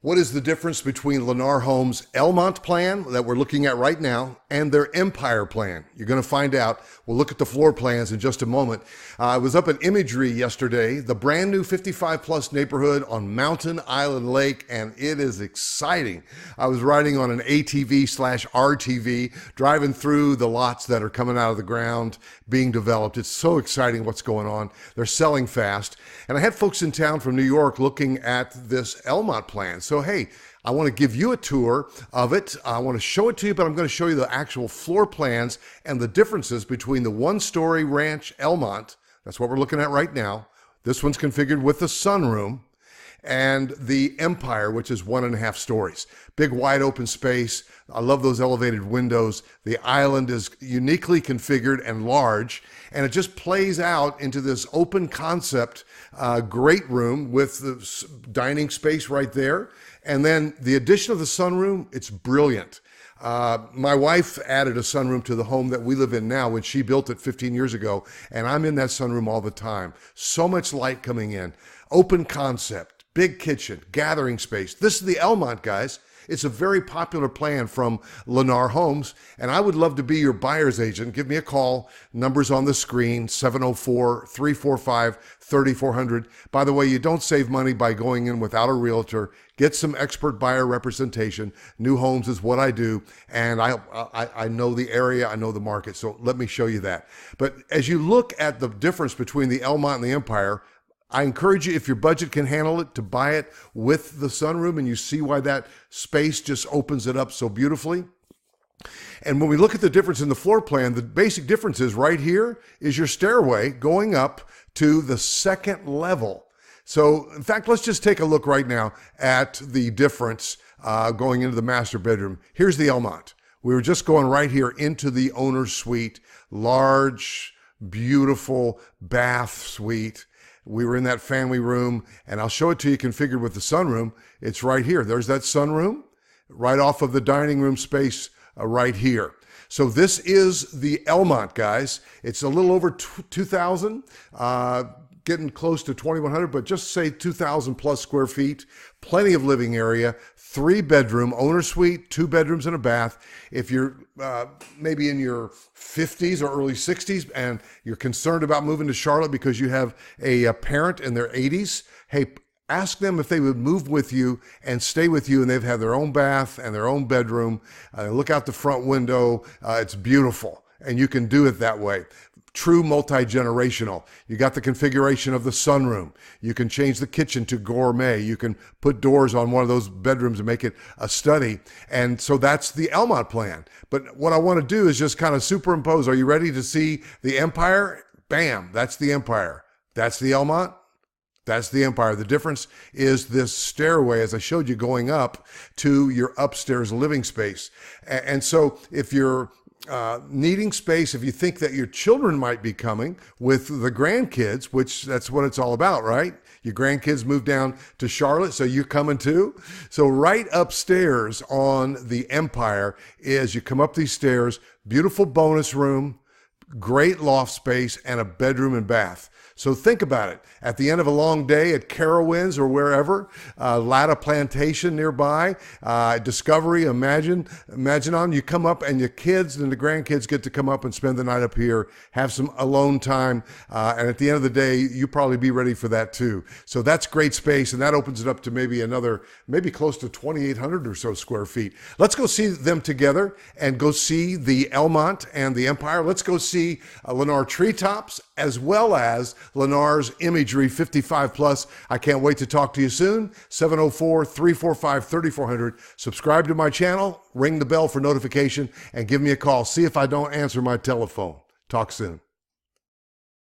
What is the difference between Lennar Homes' Elmont plan that we're looking at right now and their Empire plan? You're going to find out. We'll look at the floor plans in just a moment. I was up at Imagery yesterday, the brand new 55 plus neighborhood on Mountain Island Lake, and it is exciting. I was riding on an ATV/RTV, driving through the lots that are coming out of the ground, being developed. It's so exciting what's going on. They're selling fast. And I had folks in town from New York looking at this Elmont plan. So, hey, I want to give you a tour of it. I want to show it to you, but I'm going to show you the actual floor plans and the differences between the one-story ranch Elmont, that's what we're looking at right now. This one's configured with the sunroom, and the Empire, which is 1.5 stories. Big wide open space. I love those elevated windows. The island is uniquely configured and large, and it just plays out into this open concept great room with the dining space right there. And then the addition of the sunroom, it's brilliant. My wife added a sunroom to the home that we live in now when she built it 15 years ago, and I'm in that sunroom all the time. So much light coming in. Open concept, big kitchen, gathering space. This is the Elmont, guys. It's a very popular plan from Lennar Homes, and I would love to be your buyer's agent. Give me a call. Numbers on the screen, 704-345-3400. By the way, you don't save money by going in without a realtor. Get some expert buyer representation. New homes is what I do, and I know the area, I know the market, so let me show you that. But as you look at the difference between the Elmont and the Empire, I encourage you, if your budget can handle it, to buy it with the sunroom, and you see why that space just opens it up so beautifully. And when we look at the difference in the floor plan, the basic difference is right here is your stairway going up to the second level. So, in fact, let's just take a look right now at the difference going into the master bedroom. Here's the Elmont. We were just going right here into the owner's suite, large, beautiful bath suite. We were in that family room, and I'll show it to you configured with the sunroom. It's right here. There's that sunroom right off of the dining room space right here. So this is the Elmont, guys. It's a little over 2,000, getting close to 2,100, but just say 2,000 plus square feet. Plenty of living area, 3-bedroom, owner suite, 2 bedrooms and a bath. If you're maybe in your 50s or early 60s and you're concerned about moving to Charlotte because you have a parent in their 80s, hey, ask them if they would move with you and stay with you, and they've had their own bath and their own bedroom. Look out the front window. It's beautiful, and you can do it that way. True multi-generational. You got the configuration of the sunroom. You can change the kitchen to gourmet. You can put doors on one of those bedrooms and make it a study. And so that's the Elmont plan. But what I want to do is just kind of superimpose. Are you ready to see the Empire? Bam, that's the Empire. That's the Elmont. That's the Empire. The difference is this stairway, as I showed you, going up to your upstairs living space. And so if you're needing space, if you think that your children might be coming with the grandkids, which that's what it's all about, right? Your grandkids moved down to Charlotte, so you're coming too. So right upstairs on the Empire is, you come up these stairs, beautiful bonus room, great loft space, and a bedroom and bath. So think about it. At the end of a long day at Carowinds or wherever, Latta Plantation nearby, Discovery, Imagine on, you come up and your kids and the grandkids get to come up and spend the night up here, have some alone time, and at the end of the day, you probably be ready for that too. So that's great space, and that opens it up to maybe close to 2,800 or so square feet. Let's go see them together and go see the Elmont and the Empire. Let's go see Lennar Treetops as well as Lennar's Imagery 55 plus. I can't wait to talk to you soon. 704-345-3400. Subscribe to my channel, ring the bell for notification, and give me a call. See if I don't answer my telephone. Talk soon.